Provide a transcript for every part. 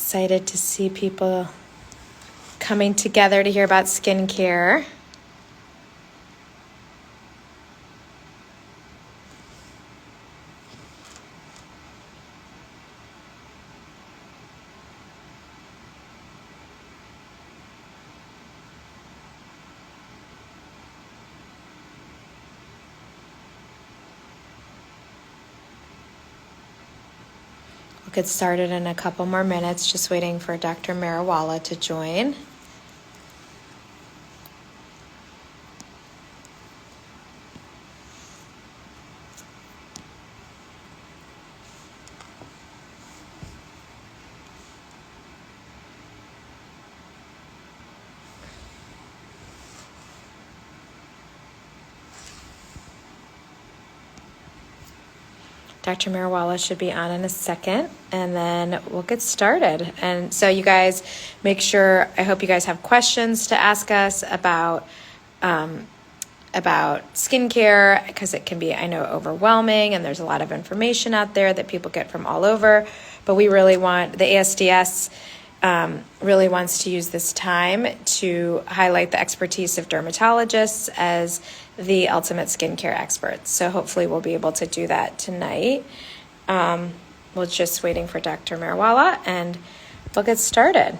Excited to see people coming together to hear about skincare. We'll get started in a couple more minutes, just waiting for Dr. Mariwalla to join. Dr. Mariwalla should be on in a second, and then we'll get started. And so you guys make sure, I hope you guys have questions to ask us about skincare, because it can be, I know, overwhelming, and there's a lot of information out there that people get from all over, but we really want, the ASDS really wants to use this time to highlight the expertise of dermatologists as the ultimate skincare experts. So hopefully we'll be able to do that tonight. We're just waiting for Dr. Mariwalla, and we'll get started.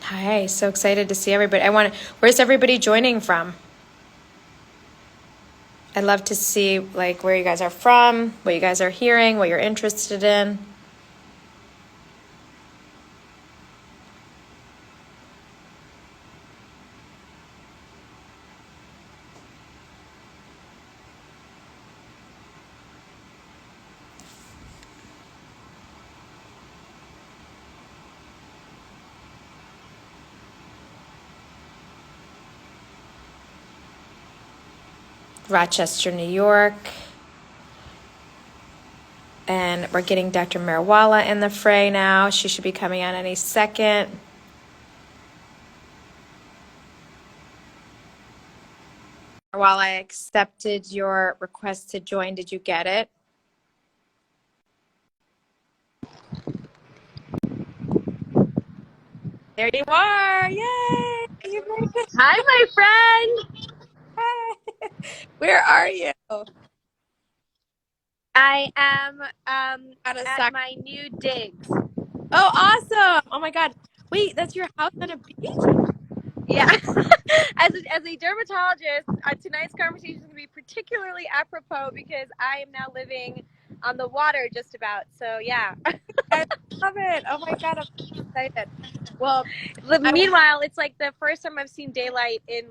Hi, so excited to see everybody. Where's everybody joining from? I'd love to see like where you guys are from, what you guys are hearing, what you're interested in. Rochester, New York. And we're getting Dr. Mariwalla in the fray now. She should be coming on any second. Mariwalla, I accepted your request to join. Did you get it? There you are. Yay! Hi, my friend. Hi. Where are you? I am at my new digs. Oh, awesome. Oh my God. Wait, that's your house on a beach? Yeah. As a dermatologist, tonight's conversation is going to be particularly apropos because I am now living on the water just about. So, yeah. I love it. Oh my God, I'm so excited. Well, meanwhile, it's like the first time I've seen daylight in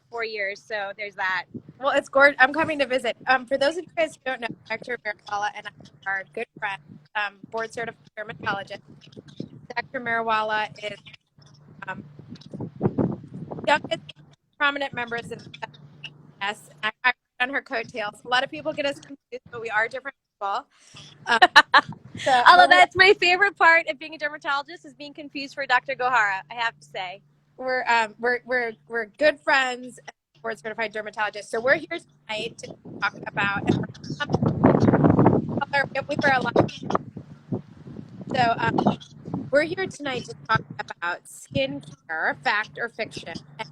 4 years. So there's that. Well, it's gorgeous. I'm coming to visit. For those of you guys who don't know, Dr. Mariwalla and I are good friends, board certified dermatologist. Dr. Mariwalla is youngest prominent members of the ASDS. I'm on her coattails. A lot of people get us confused, but we are different people. Although that's my favorite part of being a dermatologist is being confused for Dr. Gohara, I have to say. We're good friends, board certified dermatologists. So we're here tonight to talk about. We wear a lot. So we're here tonight to talk about skincare, fact or fiction. And,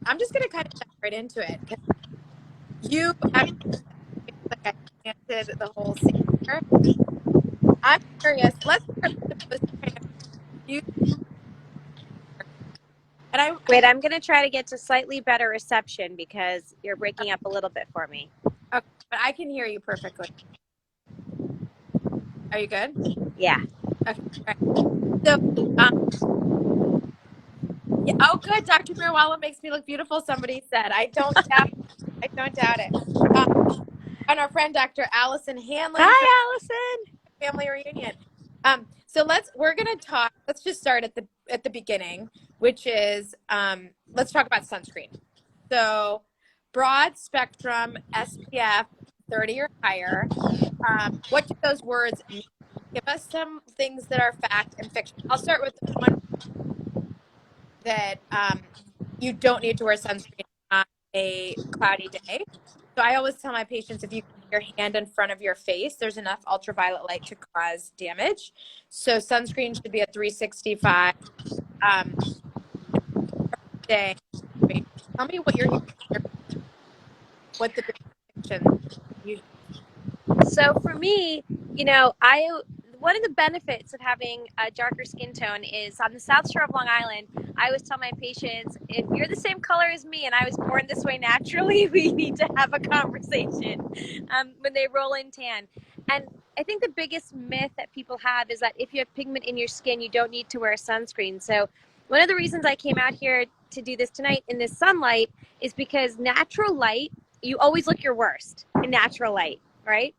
I'm just going to kind of jump right into it because you actually like I answered the whole skincare. I'm curious. Let's start with the most kind of you. And Wait, I'm going to try to get to slightly better reception because you're breaking up a little bit for me. Okay, but I can hear you perfectly. Are you good? Yeah. Okay. Right. So, yeah, oh, good. Dr. Mariwalla makes me look beautiful. Somebody said. I don't doubt it. And our friend Dr. Allison Hanlon. Hi, Allison. Family reunion. So we're gonna talk. Let's just start at the beginning, which is let's talk about sunscreen. So broad spectrum SPF 30 or higher. What do those words mean? Give us some things that are fact and fiction. I'll start with the one that you don't need to wear sunscreen on a cloudy day. So I always tell my patients, if you keep your hand in front of your face, there's enough ultraviolet light to cause damage. So sunscreen should be a 365 um, day. Tell me what you're hearing, what the restrictions you. So for me, you know, I one of the benefits of having a darker skin tone is on the South Shore of Long Island. I always tell my patients, if you're the same color as me and I was born this way naturally, we need to have a conversation when they roll in tan. And I think the biggest myth that people have is that if you have pigment in your skin, you don't need to wear sunscreen. So one of the reasons I came out here to do this tonight in this sunlight is because natural light, you always look your worst in natural light, right?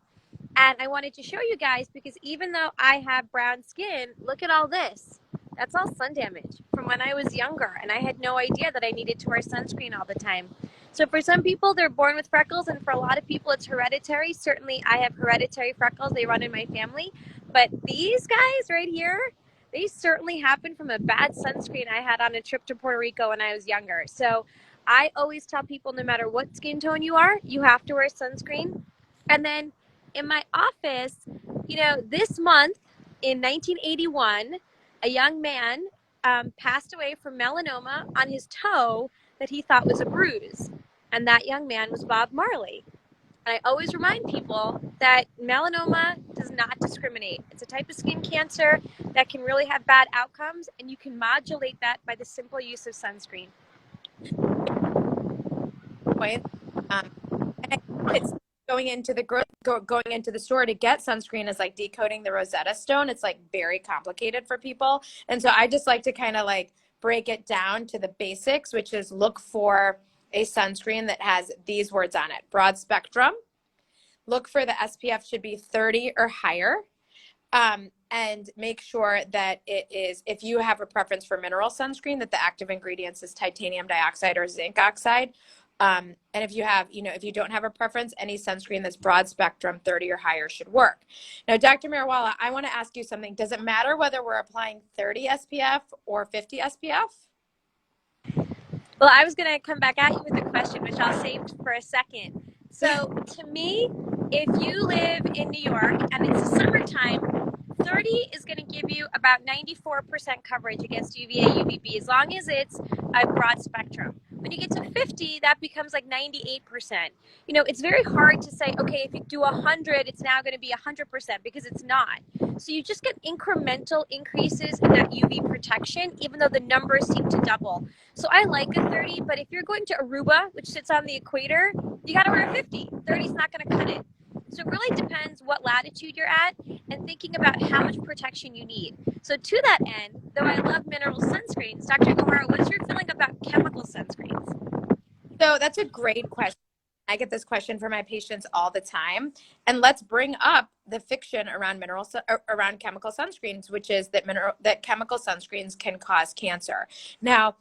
And I wanted to show you guys because even though I have brown skin, look at all this. That's all sun damage from when I was younger, and I had no idea that I needed to wear sunscreen all the time. So for some people, they're born with freckles, and for a lot of people, it's hereditary. Certainly, I have hereditary freckles. They run in my family. But these guys right here, they certainly happened from a bad sunscreen I had on a trip to Puerto Rico when I was younger. So I always tell people, no matter what skin tone you are, you have to wear sunscreen. And then in my office, you know, this month in 1981, a young man passed away from melanoma on his toe that he thought was a bruise. And that young man was Bob Marley. And I always remind people that melanoma does not discriminate. It's a type of skin cancer that can really have bad outcomes, and you can modulate that by the simple use of sunscreen. Point. And it's going into the going into the store to get sunscreen is like decoding the Rosetta Stone. It's like very complicated for people, and so I just like to kind of like break it down to the basics, which is look for a sunscreen that has these words on it: broad spectrum. Look for the SPF should be 30 or higher. And make sure that it is, if you have a preference for mineral sunscreen, that the active ingredients is titanium dioxide or zinc oxide. And if you have, if you don't have a preference, any sunscreen that's broad spectrum 30 or higher should work. Now, Dr. Mariwalla, I want to ask you something. Does it matter whether we're applying 30 SPF or 50 SPF? Well, I was going to come back at you with a question, which I'll save for a second. So to me, if you live in New York and it's the summertime, 30 is going to give you about 94% coverage against UVA, UVB, as long as it's a broad spectrum. When you get to 50, that becomes like 98%. You know, it's very hard to say, okay, if you do 100, it's now going to be 100% because it's not. So you just get incremental increases in that UV protection, even though the numbers seem to double. So I like a 30, but if you're going to Aruba, which sits on the equator, you got to wear a 50. 30 is not going to cut it. So it really depends what latitude you're at and thinking about how much protection you need. So to that end, though I love mineral sunscreens, Dr. Gohara, what's your feeling about chemical sunscreens? So that's a great question. I get this question from my patients all the time. And let's bring up the fiction around around chemical sunscreens, which is that chemical sunscreens can cause cancer. Now,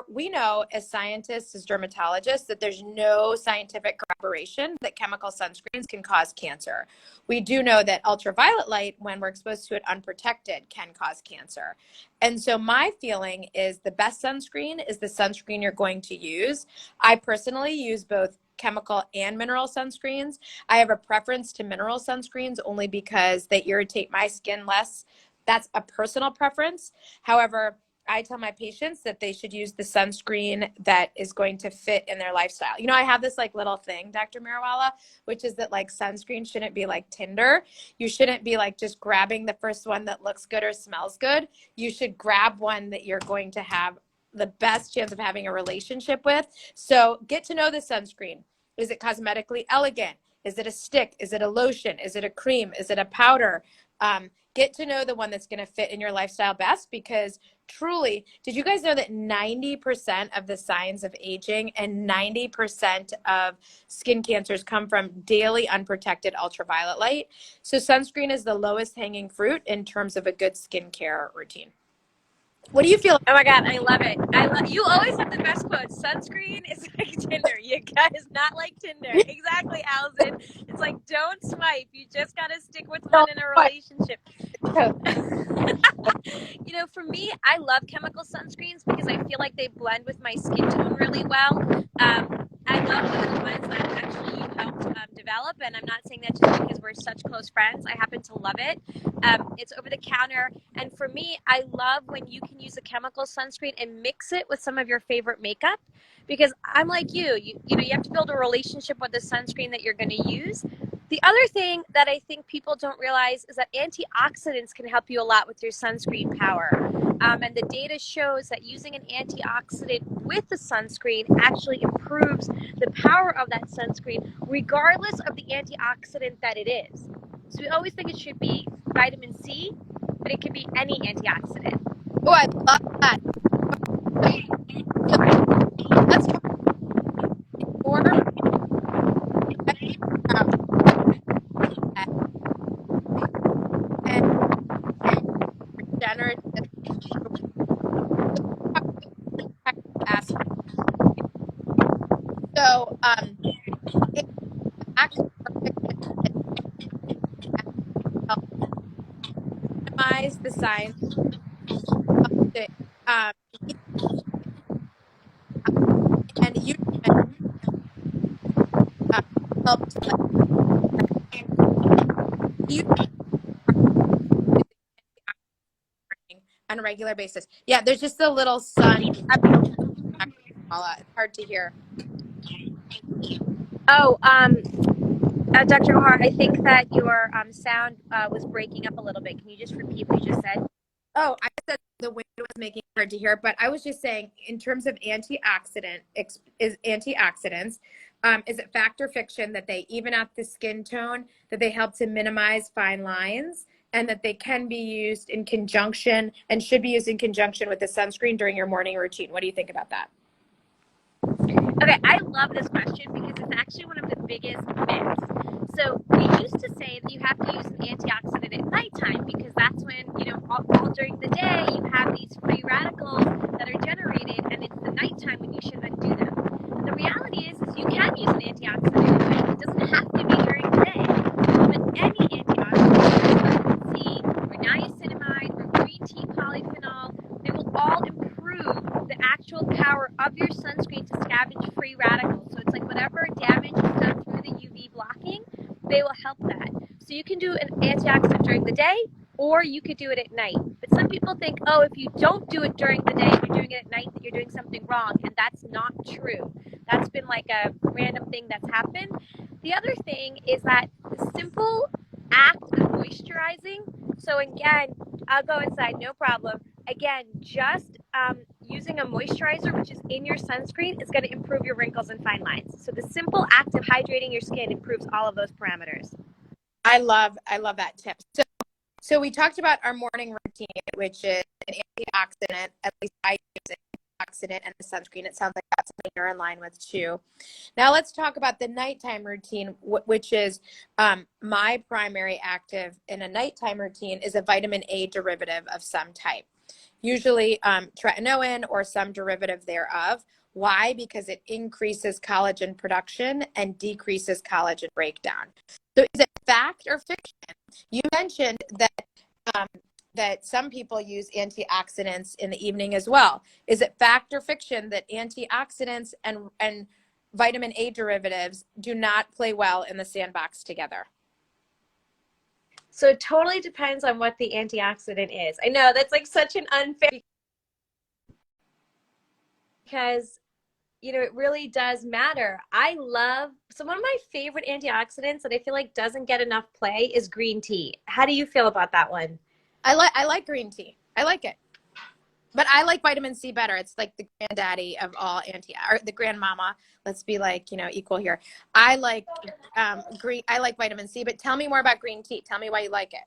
we know as scientists, as dermatologists, that there's no scientific corroboration that chemical sunscreens can cause cancer. We do know that ultraviolet light, when we're exposed to it unprotected, can cause cancer. And so my feeling is the best sunscreen is the sunscreen you're going to use. I personally use both chemical and mineral sunscreens. I have a preference to mineral sunscreens only because they irritate my skin less. That's a personal preference. However, I tell my patients that they should use the sunscreen that is going to fit in their lifestyle. You know, I have this like little thing, Dr. Mariwalla, which is that like sunscreen shouldn't be like Tinder. You shouldn't be like just grabbing the first one that looks good or smells good. You should grab one that you're going to have the best chance of having a relationship with. So get to know the sunscreen. Is it cosmetically elegant? Is it a stick? Is it a lotion? Is it a cream? Is it a powder? Get to know the one that's going to fit in your lifestyle best, because truly, did you guys know that 90% of the signs of aging and 90% of skin cancers come from daily unprotected ultraviolet light? So sunscreen is the lowest hanging fruit in terms of a good skincare routine. What do you feel? Oh my God, I love it. You always have the best quotes. Sunscreen is like Tinder. You guys not like Tinder. Exactly, Allison. It's like don't swipe. You just gotta stick with one in a relationship. So, You know, for me, I love chemical sunscreens because I feel like they blend with my skin tone really well. I love the ones that actually you helped develop, and I'm not saying that just because we're such close friends. I happen to love it. It's over the counter, and for me, I love when you can use a chemical sunscreen and mix it with some of your favorite makeup. Because I'm like you know, you have to build a relationship with the sunscreen that you're going to use. The other thing that I think people don't realize is that antioxidants can help you a lot with your sunscreen power. And the data shows that using an antioxidant with the sunscreen actually improves the power of that sunscreen, regardless of the antioxidant that it is. So we always think it should be vitamin C, but it could be any antioxidant. oh, I love that. So let's talk more about that and regenerative. Aspect. So, it's active fiction that help minimize the signs of the um, and you uh, help to like you on a regular basis. Yeah, there's just a little sun. It's hard to hear. Oh, Dr. Gohara, I think that your sound was breaking up a little bit. Can you just repeat what you just said? Oh, I said the wind was making it hard to hear, but I was just saying, in terms of antioxidants, is it fact or fiction that they even out the skin tone, that they help to minimize fine lines, and that they can be used in conjunction and should be used in conjunction with the sunscreen during your morning routine? What do you think about that? Okay, I love this question because it's actually one of the biggest myths. So we used to say that you have to use an antioxidant at nighttime because that's when, you know, all during the day you have these free radicals that are generated, and it's the nighttime when you should undo them. And the reality is you can use an antioxidant at night. It doesn't have to be during the day. But any antioxidant, vitamin C, or niacinamide, or green tea polyphenol, they will all improve the actual power of your sunscreen to scavenge free radicals. So it's like whatever damage is done through the UV blocking, they will help that. So you can do an antioxidant during the day, or you could do it at night. But some people think, oh, if you don't do it during the day, you're doing it at night, that you're doing something wrong. And that's not true. That's been like a random thing that's happened. The other thing is that the simple act of moisturizing. So again, I'll go inside, no problem. Again, just using a moisturizer, which is in your sunscreen, is going to improve your wrinkles and fine lines. So the simple act of hydrating your skin improves all of those parameters. I love that tip. So we talked about our morning routine, which is an antioxidant. At least I use an antioxidant and a sunscreen. It sounds like that's something you're in line with too. Now let's talk about the nighttime routine, which is my primary active in a nighttime routine is a vitamin A derivative of some type, usually tretinoin or some derivative thereof. Why? Because it increases collagen production and decreases collagen breakdown. So is it fact or fiction? You mentioned that that some people use antioxidants in the evening as well. Is it fact or fiction that antioxidants and vitamin A derivatives do not play well in the sandbox together? So it totally depends on what the antioxidant is. I know that's like such an unfair, because you know, it really does matter. So one of my favorite antioxidants that I feel like doesn't get enough play is green tea. How do you feel about that one? I like green tea. I like it. But I like vitamin C better. It's like the granddaddy of all or the grandmama. Let's be like, you know, equal here. I like I like vitamin C, but tell me more about green tea. Tell me why you like it.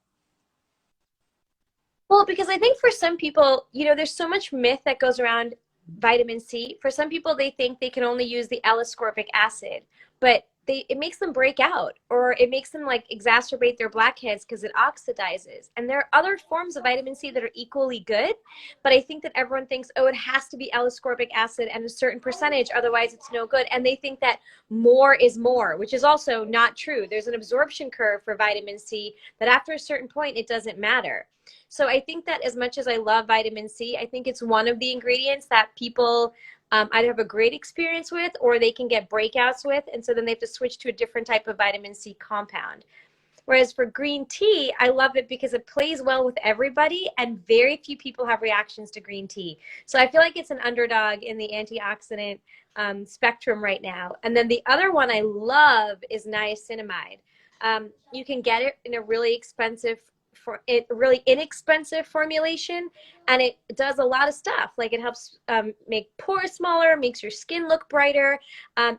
Well, because I think for some people, you know, there's so much myth that goes around vitamin C. For some people, they think they can only use the L-ascorbic acid, but it makes them break out, or it makes them like exacerbate their blackheads because it oxidizes. And there are other forms of vitamin C that are equally good, but I think that everyone thinks, oh, it has to be L-ascorbic acid and a certain percentage, otherwise it's no good. And they think that more is more, which is also not true. There's an absorption curve for vitamin C that after a certain point, it doesn't matter. So I think that as much as I love vitamin C, I think it's one of the ingredients that people either have a great experience with or they can get breakouts with. And so then they have to switch to a different type of vitamin C compound. Whereas for green tea, I love it because it plays well with everybody and very few people have reactions to green tea. So I feel like it's an underdog in the antioxidant spectrum right now. And then the other one I love is niacinamide. You can get it in a really really inexpensive formulation, and it does a lot of stuff. Like it helps make pores smaller, makes your skin look brighter,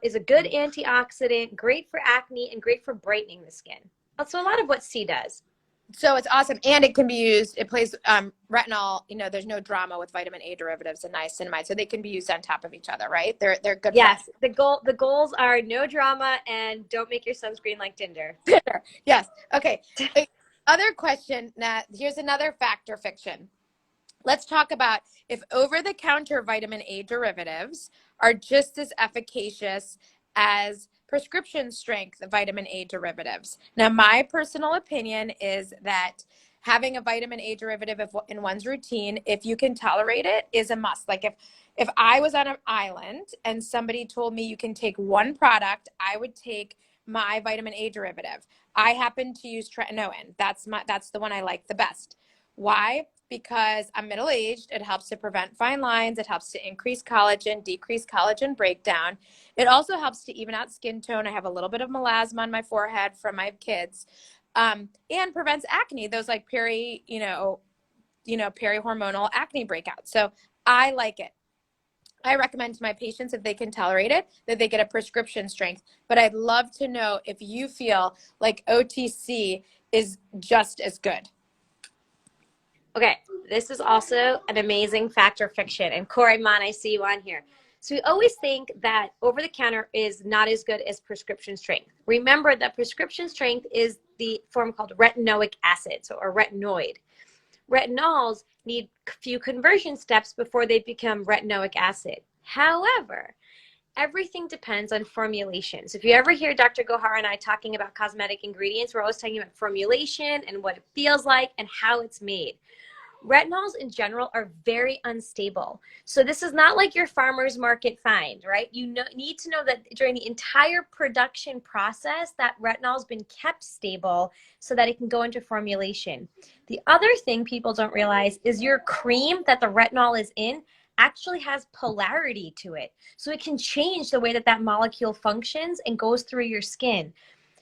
is a good antioxidant, great for acne, and great for brightening the skin. So a lot of what C does. So it's awesome. And it can be used, it plays retinol, there's no drama with vitamin A derivatives and niacinamide. So they can be used on top of each other, right? They're good. Yes. The goals are no drama and don't make your sunscreen like Tinder. Yes. Okay. Other question, Nat, here's another fact or fiction. Let's talk about if over-the-counter vitamin A derivatives are just as efficacious as prescription strength vitamin A derivatives. Now, my personal opinion is that having a vitamin A derivative in one's routine, if you can tolerate it, is a must. Like if I was on an island and somebody told me you can take one product, I would take my vitamin A derivative. I happen to use tretinoin. That's the one I like the best. Why? Because I'm middle-aged. It helps to prevent fine lines. It helps to increase collagen, decrease collagen breakdown. It also helps to even out skin tone. I have a little bit of melasma on my forehead from my kids, and prevents acne. Those like perihormonal acne breakouts. So I like it. I recommend to my patients, if they can tolerate it, that they get a prescription strength. But I'd love to know if you feel like OTC is just as good. Okay, this is also an amazing fact or fiction. And Corey Mon, I see you on here. So we always think that over-the-counter is not as good as prescription strength. Remember that prescription strength is the form called retinoic acid, or retinoid. Retinols need a few conversion steps before they become retinoic acid. However, everything depends on formulation. So if you ever hear Dr. Gohara and I talking about cosmetic ingredients, we're always talking about formulation and what it feels like and how it's made. Retinols in general are very unstable. So this is not like your farmer's market find, right? You need to know that during the entire production process, that retinol's been kept stable so that it can go into formulation. The other thing people don't realize is your cream that the retinol is in actually has polarity to it. So it can change the way that that molecule functions and goes through your skin.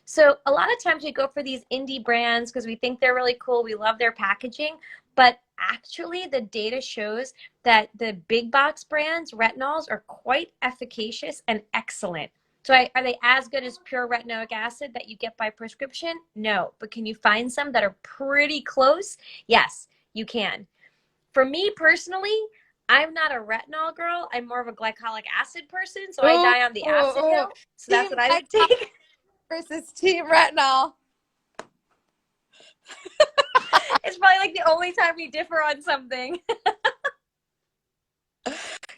So a lot of times we go for these indie brands because we think they're really cool. We love their packaging. But actually, the data shows that the big box brands, retinols, are quite efficacious and excellent. So are they as good as pure retinoic acid that you get by prescription? No. But can you find some that are pretty close? Yes, you can. For me personally, I'm not a retinol girl. I'm more of a glycolic acid person. So I die on the acid hill. So that's what I would take. Versus team retinol. It's probably like the only time we differ on something.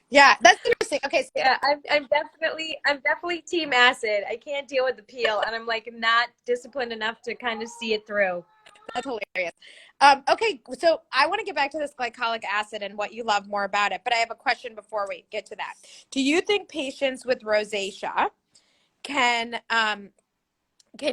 Yeah, that's interesting. Okay, so yeah, I'm definitely team acid. I can't deal with the peel, and I'm like not disciplined enough to kind of see it through. That's hilarious. Okay, so I want to get back to this glycolic acid and what you love more about it, but I have a question before we get to that. Do you think patients with rosacea can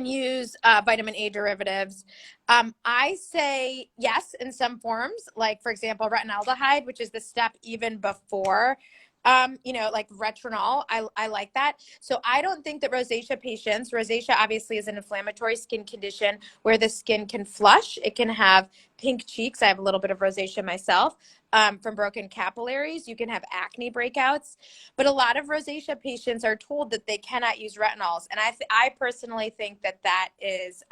use vitamin A derivatives? I say yes in some forms, like for example, retinaldehyde, which is the step even before, like retinol. I like that. So I don't think that rosacea obviously is an inflammatory skin condition where the skin can flush. It can have pink cheeks. I have a little bit of rosacea myself. From broken capillaries. You can have acne breakouts, but a lot of rosacea patients are told that they cannot use retinols. And I personally think that is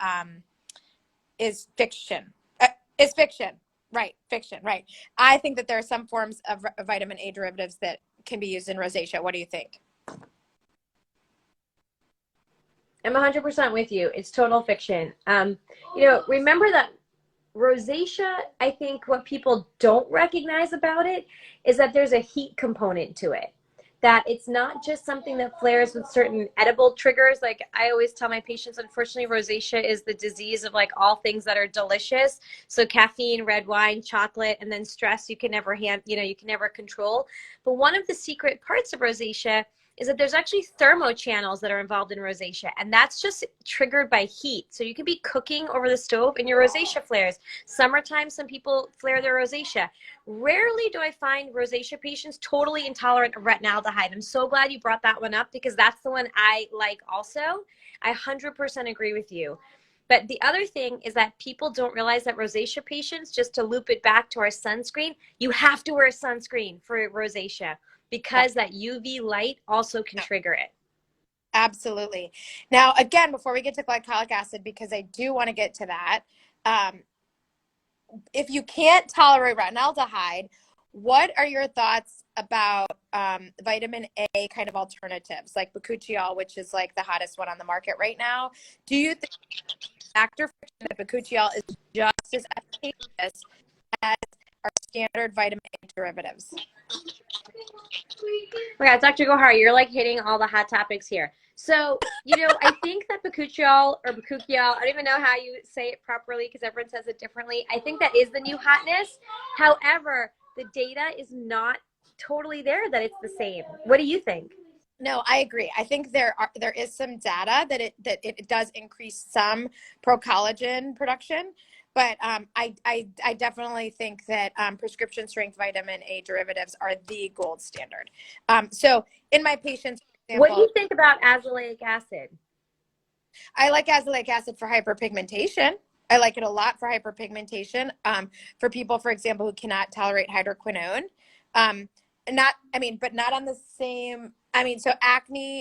fiction. Is fiction. Right. Fiction. Right. I think that there are some forms of vitamin A derivatives that can be used in rosacea. What do you think? I'm 100% with you. It's total fiction. Remember that rosacea, I think what people don't recognize about it is that there's a heat component to it. That it's not just something that flares with certain edible triggers. Like I always tell my patients, unfortunately, rosacea is the disease of like all things that are delicious. So caffeine, red wine, chocolate, and then stress you can never you can never control. But one of the secret parts of rosacea is that there's actually thermochannels that are involved in rosacea, and that's just triggered by heat. So you could be cooking over the stove and your rosacea flares. Summertime, some people flare their rosacea. Rarely do I find rosacea patients totally intolerant of retinaldehyde. I'm so glad you brought that one up because that's the one I like also. I 100% agree with you. But the other thing is that people don't realize that rosacea patients, just to loop it back to our sunscreen, you have to wear sunscreen for rosacea because that UV light also can trigger it. Absolutely. Now, again, before we get to glycolic acid, because I do want to get to that, if you can't tolerate retinaldehyde, what are your thoughts about vitamin A kind of alternatives like bakuchiol, which is like the hottest one on the market right now? Do you think factor that bakuchiol is just as efficacious as our standard vitamin A derivatives? Oh my God, Dr. Gohara, you're like hitting all the hot topics here. So, I think that bakuchiol or bakuchiol, I don't even know how you say it properly because everyone says it differently. I think that is the new hotness. However, the data is not totally there that it's the same. What do you think? No, I agree. I think there is some data that it does increase some procollagen production, but I definitely think that prescription strength vitamin A derivatives are the gold standard. So in my patients, for example, what do you think about azelaic acid? I like azelaic acid for hyperpigmentation. I like it a lot for hyperpigmentation. For people, for example, who cannot tolerate hydroquinone. But not on the same. So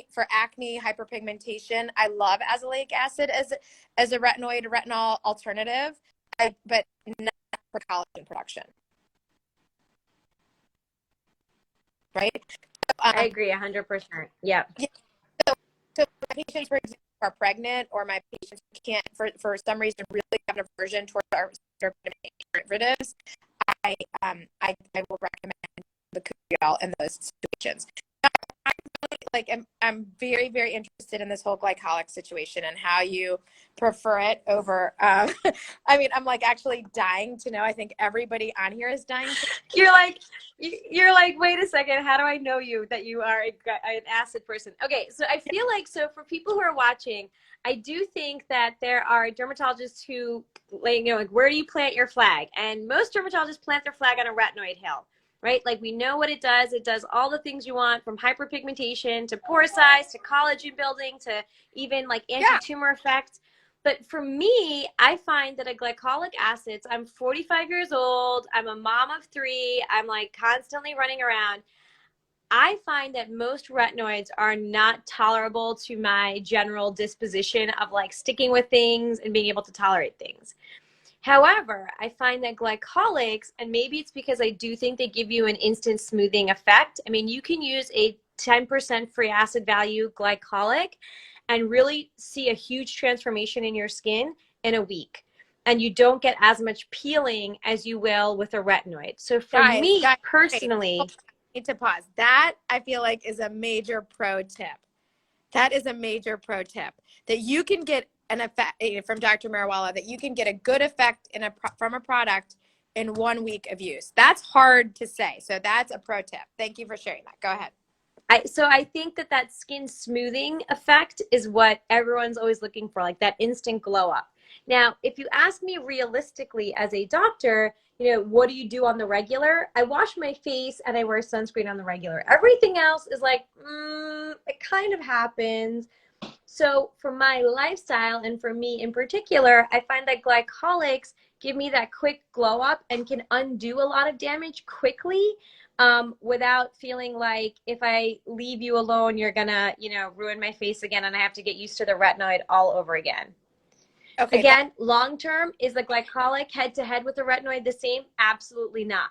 for acne, hyperpigmentation, I love azelaic acid as a retinol alternative, but not for collagen production. Right? I agree 100%. Yep. Yeah. So my patients, for example, are pregnant, or my patients can't, for some reason, really have an aversion towards our derivatives, I will recommend the bakuchiol in those situations. I'm very, very interested in this whole glycolic situation and how you prefer it over. I'm like actually dying to know. I think everybody on here is dying. You're like, wait a second. How do I know that you are an acid person? Okay, so I feel like for people who are watching, I do think that there are dermatologists who, where do you plant your flag? And most dermatologists plant their flag on a retinoid hill. Right? Like we know what it does. It does all the things you want, from hyperpigmentation to pore size to collagen building to even like anti-tumor effect. But for me, I find that a glycolic acids, I'm 45 years old. I'm a mom of 3. I'm like constantly running around. I find that most retinoids are not tolerable to my general disposition of like sticking with things and being able to tolerate things. However, I find that glycolics, and maybe it's because I do think they give you an instant smoothing effect. I mean, you can use a 10% free acid value glycolic and really see a huge transformation in your skin in a week. And you don't get as much peeling as you will with a retinoid. So for me personally, I need to pause. That I feel like is a major pro tip. That is a major pro tip that you can get an effect from Dr. Mariwalla, that you can get a good effect from a product in 1 week of use. That's hard to say. So that's a pro tip. Thank you for sharing that. Go ahead. I think that skin smoothing effect is what everyone's always looking for, like that instant glow up. Now, if you ask me realistically as a doctor, what do you do on the regular? I wash my face and I wear sunscreen on the regular. Everything else is like, it kind of happens. So for my lifestyle and for me in particular, I find that glycolics give me that quick glow up and can undo a lot of damage quickly, without feeling like if I leave you alone, you're gonna, ruin my face again and I have to get used to the retinoid all over again. Okay. Again, long term, is the glycolic head to head with the retinoid the same? Absolutely not.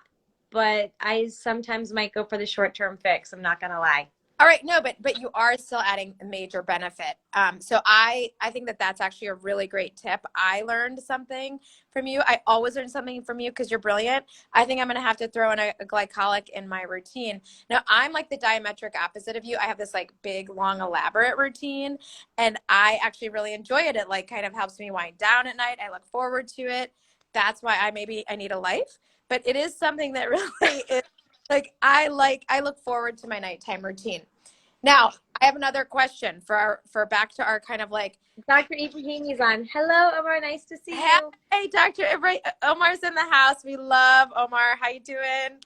But I sometimes might go for the short term fix. I'm not gonna lie. All right, no, but you are still adding a major benefit. So I think that that's actually a really great tip. I learned something from you. I always learn something from you because you're brilliant. I think I'm going to have to throw in a glycolic in my routine. Now, I'm like the diametric opposite of you. I have this like big, long, elaborate routine, and I actually really enjoy it. It like kind of helps me wind down at night. I look forward to it. That's why I need a life, but it is something that really is I look forward to my nighttime routine. Now, I have another question for back to our kind of like, Dr. Ibrahimi's on. Hello, Omar. Nice to see you. hey, Dr. Omar's in the house. We love Omar. How you doing?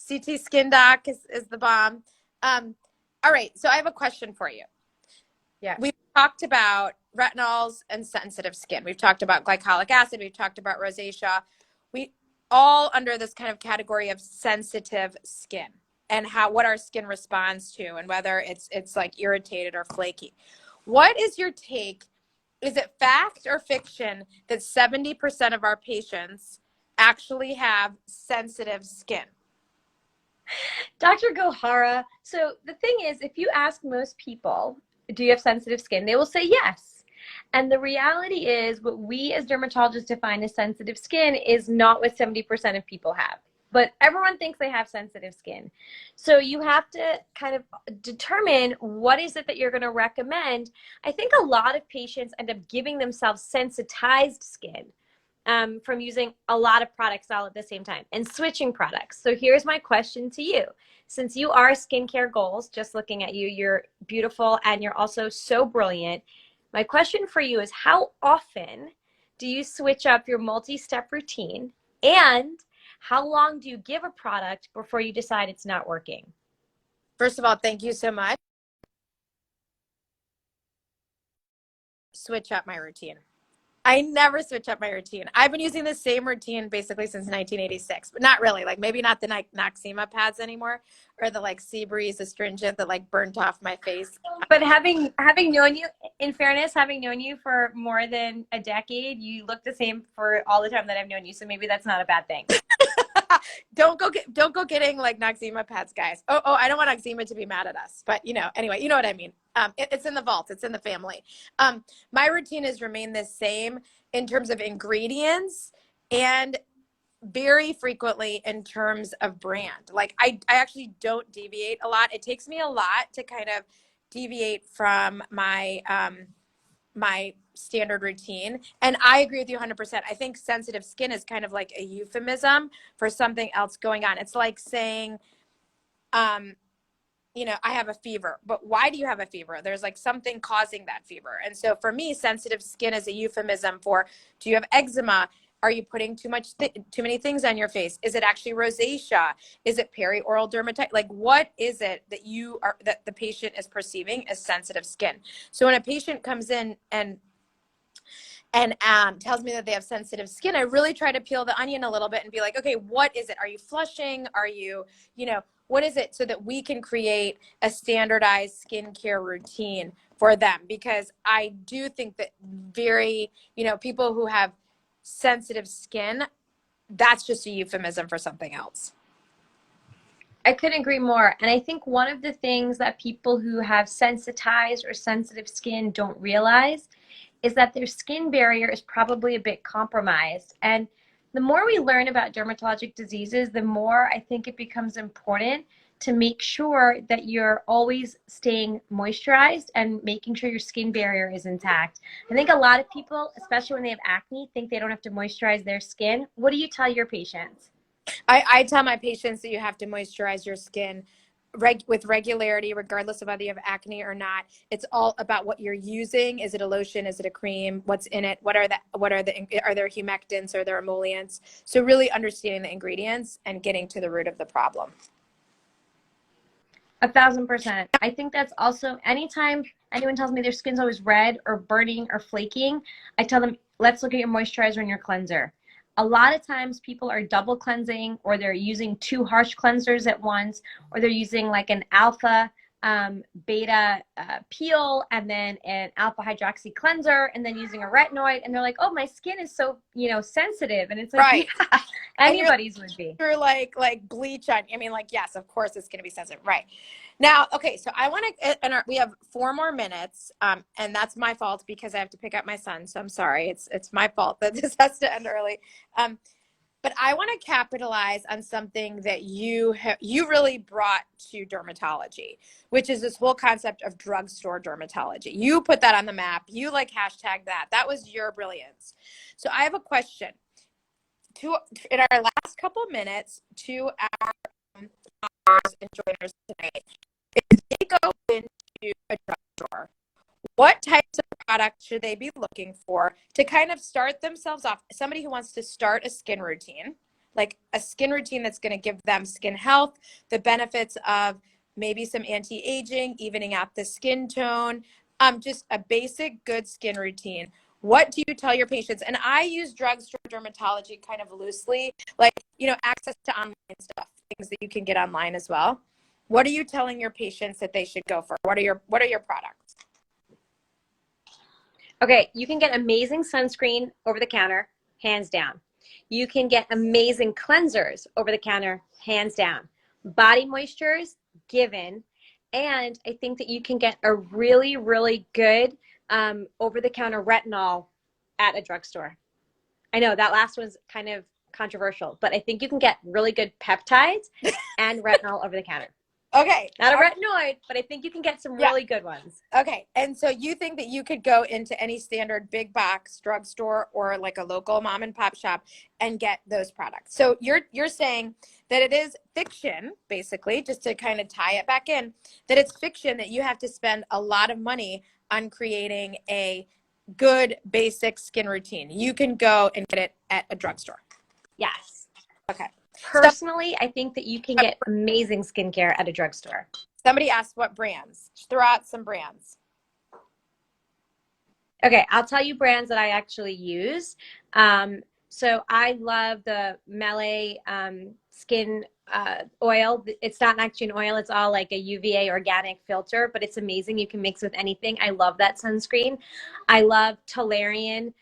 CT Skin Doc is the bomb. All right, so I have a question for you. Yeah. We've talked about retinols and sensitive skin. We've talked about glycolic acid. We've talked about rosacea. We all under this kind of category of sensitive skin and what our skin responds to and whether it's like irritated or flaky. What is your take? Is it fact or fiction that 70% of our patients actually have sensitive skin? Dr. Gohara. So the thing is, if you ask most people, do you have sensitive skin? They will say yes. And the reality is, what we as dermatologists define as sensitive skin is not what 70% of people have. But everyone thinks they have sensitive skin. So you have to kind of determine what is it that you're going to recommend. I think a lot of patients end up giving themselves sensitized skin from using a lot of products all at the same time and switching products. So here's my question to you. Since you are skincare goals, just looking at you, you're beautiful and you're also so brilliant. My question for you is, how often do you switch up your multi-step routine, and how long do you give a product before you decide it's not working? First of all, thank you so much. Switch up my routine. I never switch up my routine. I've been using the same routine basically since 1986, but not really. Like maybe not the Noxzema pads anymore, or the like Seabreeze astringent that like burnt off my face. But having known you, in fairness, having known you for more than a decade, you look the same for all the time that I've known you. So maybe that's not a bad thing. Don't go getting like Noxzema pads, guys. I don't want Noxzema to be mad at us, but anyway, you know what I mean. It's in the vault. It's in the family. My routine has remained the same in terms of ingredients and very frequently in terms of brand. Like I actually don't deviate a lot. It takes me a lot to kind of deviate from my standard routine. And I agree with you 100%. I think sensitive skin is kind of like a euphemism for something else going on. It's like saying, I have a fever, but why do you have a fever? There's like something causing that fever. And so for me, sensitive skin is a euphemism for, do you have eczema? Are you putting too many things on your face? Is it actually rosacea? Is it perioral dermatitis? Like, what is it that the patient is perceiving as sensitive skin? So when a patient comes in and tells me that they have sensitive skin, I really try to peel the onion a little bit and be like, okay, what is it? Are you flushing? Are you, what is it? So that we can create a standardized skincare routine for them. Because I do think that people who have sensitive skin, that's just a euphemism for something else. I couldn't agree more. And I think one of the things that people who have sensitized or sensitive skin don't realize is that their skin barrier is probably a bit compromised. And the more we learn about dermatologic diseases, the more I think it becomes important to make sure that you're always staying moisturized and making sure your skin barrier is intact. I think a lot of people, especially when they have acne, think they don't have to moisturize their skin. What do you tell your patients? I tell my patients that you have to moisturize your skin with regularity, regardless of whether you have acne or not. It's all about what you're using. Is it a lotion? Is it a cream? What's in it? Are there humectants? Are there emollients? So really understanding the ingredients and getting to the root of the problem. 1,000%. I think that's also, anytime anyone tells me their skin's always red or burning or flaking, I tell them, let's look at your moisturizer and your cleanser. A lot of times people are double cleansing, or they're using two harsh cleansers at once, or they're using like an alpha beta peel and then an alpha hydroxy cleanser and then using a retinoid, and they're like, oh, my skin is so sensitive. And it's like, right. Yeah. And you're Anybody's would be. you're like bleach on. I mean, like, yes, of course it's going to be sensitive, right? Now, okay, so I want to, and we have 4 more minutes, and that's my fault because I have to pick up my son. So I'm sorry, it's my fault that this has to end early. But I want to capitalize on something that you really brought to dermatology, which is this whole concept of drugstore dermatology. You put that on the map. You like hashtag that. That was your brilliance. So I have a question. In our last couple of minutes to our followers and joiners tonight, if they go into a drugstore, what types of products should they be looking for to kind of start themselves off? Somebody who wants to start a skin routine, like a skin routine that's going to give them skin health, the benefits of maybe some anti-aging, evening out the skin tone, just a basic good skin routine. What do you tell your patients? And I use drugstore dermatology kind of loosely, like, access to online stuff, things that you can get online as well. What are you telling your patients that they should go for? What are your products? Okay, you can get amazing sunscreen over the counter, hands down. You can get amazing cleansers over the counter, hands down. Body moistures, given. And I think that you can get a really, really good over the counter retinol at a drugstore. I know that last one's kind of controversial, but I think you can get really good peptides and retinol over the counter. Okay. Not a retinoid, but I think you can get some really good ones. Okay. And so you think that you could go into any standard big box drugstore or like a local mom and pop shop and get those products. So you're saying that it is fiction, basically, just to kind of tie it back in, that it's fiction that you have to spend a lot of money on creating a good basic skin routine. You can go and get it at a drugstore. Yes. Okay. Personally, I think that you can get amazing skincare at a drugstore. Somebody asked what brands. Just throw out some brands. Okay, I'll tell you brands that I actually use. So I love the Melee skin oil. It's not actually an oil. It's all like a UVA organic filter, but it's amazing. You can mix with anything. I love that sunscreen. I love Tolerian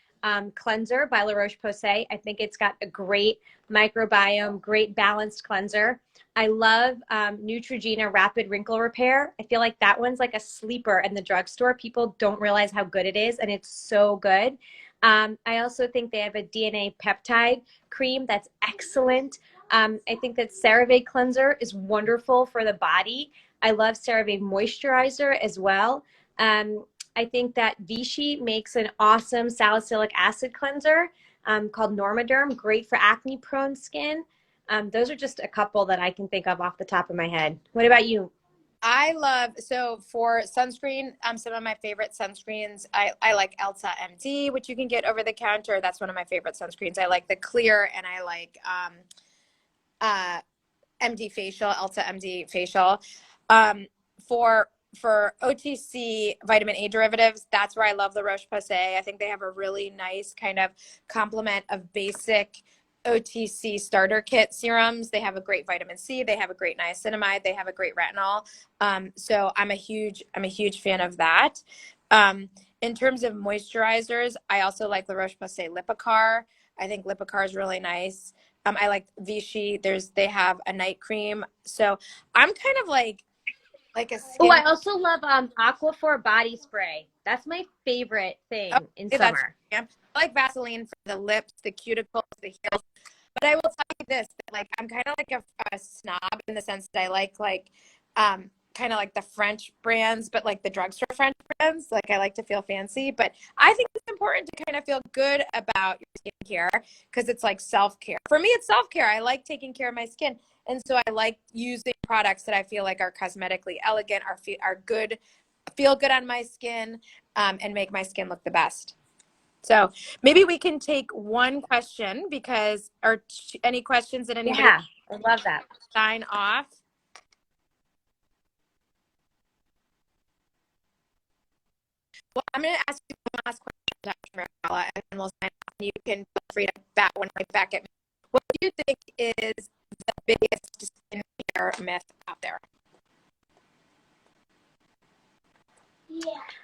cleanser by La Roche-Posay. I think it's got a great microbiome, great balanced cleanser. I love Neutrogena Rapid Wrinkle Repair. I feel like that one's like a sleeper in the drugstore. People don't realize how good it is, and it's so good. I also think they have a DNA peptide cream that's excellent. I think that CeraVe cleanser is wonderful for the body. I love CeraVe moisturizer as well. I think that Vichy makes an awesome salicylic acid cleanser called Normaderm, great for acne-prone skin. Those are just a couple that I can think of off the top of my head. What about you? So for sunscreen, some of my favorite sunscreens, I like Elta MD, which you can get over the counter. That's one of my favorite sunscreens. I like the clear, and I like MD facial, Elta MD facial. For OTC vitamin A derivatives, that's where I love the Roche-Posay. I think they have a really nice kind of complement of basic OTC starter kit serums. They have a great vitamin C. They have a great niacinamide. They have a great retinol. So I'm a huge fan of that. In terms of moisturizers, I also like La Roche-Posay Lipicar. I think Lipicar is really nice. I like Vichy. They have a night cream. So I'm kind of like a skin. Oh, I also love Aquaphor body spray. That's my favorite thing in summer. I like Vaseline for the lips, the cuticles, the heels. But I will tell you this, that like I'm kind of like a snob in the sense that I like kind of like the French brands, but like the drugstore French brands. Like I like to feel fancy, but I think it's important to kind of feel good about your skincare because it's like self-care. For me, it's self-care. I like taking care of my skin. And so I like using products that I feel like are cosmetically elegant, are good, feel good on my skin, and make my skin look the best. So maybe we can take one question or any questions that anybody. Yeah, I love that. Sign off. Well, I'm going to ask you one last question, Dr. Mariwalla, and then we'll sign off. And you can feel free to bat one right back at me. What do you think is the biggest skincare myth out there?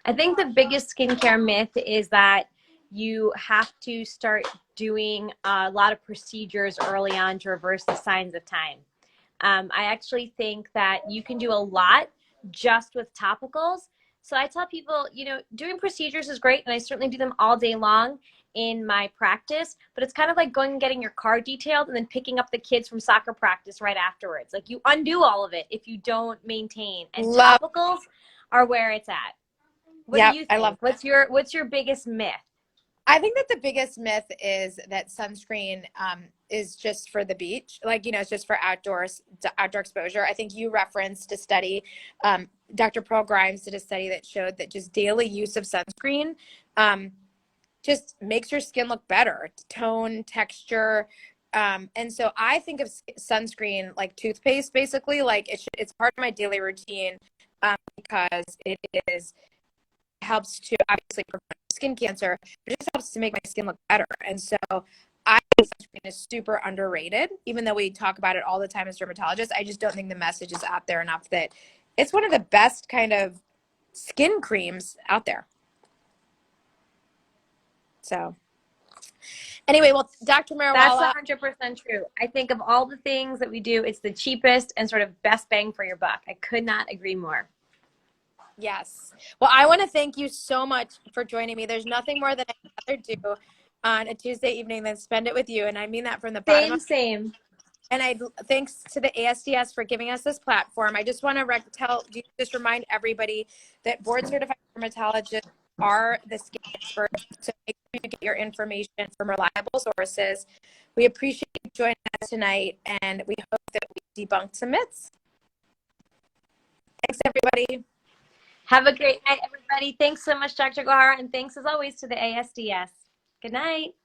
I think the biggest skincare myth is that you have to start doing a lot of procedures early on to reverse the signs of time. I actually think that you can do a lot just with topicals. So I tell people, you know, doing procedures is great, and I certainly do them all day long in my practice, but it's kind of like going and getting your car detailed and then picking up the kids from soccer practice right afterwards. Like, you undo all of it if you don't maintain. And Love. topicals are where it's at. What do Yep, you I love. think? What's your biggest myth? I think that the biggest myth is that sunscreen is just for the beach. Like, you know, it's just for outdoor exposure. I think you referenced a study. Dr. Pearl Grimes did a study that showed that just daily use of sunscreen just makes your skin look better, tone, texture. And so I think of sunscreen like toothpaste, basically. Like, it's part of my daily routine because it helps to obviously prevent skin cancer, but it just helps to make my skin look better. And so I think sunscreen is super underrated, even though we talk about it all the time as dermatologists. I just don't think the message is out there enough that it's one of the best kind of skin creams out there. So anyway, well, Dr. That's Mariwalla, 100% true. I think of all the things that we do, it's the cheapest and sort of best bang for your buck. I could not agree more. yes. Well, I want to thank you so much for joining me. There's nothing more that I'd rather do on a Tuesday evening than spend it with you. And I mean that from the bottom of Same. And thanks to the ASDS for giving us this platform. I just want to just remind everybody that board certified dermatologists are the skin experts. So make sure you get your information from reliable sources. We appreciate you joining us tonight, and we hope that we debunked some myths. Thanks, everybody. Have a great night, everybody. Thanks so much, Dr. Gohara, and thanks as always to the ASDS. Good night.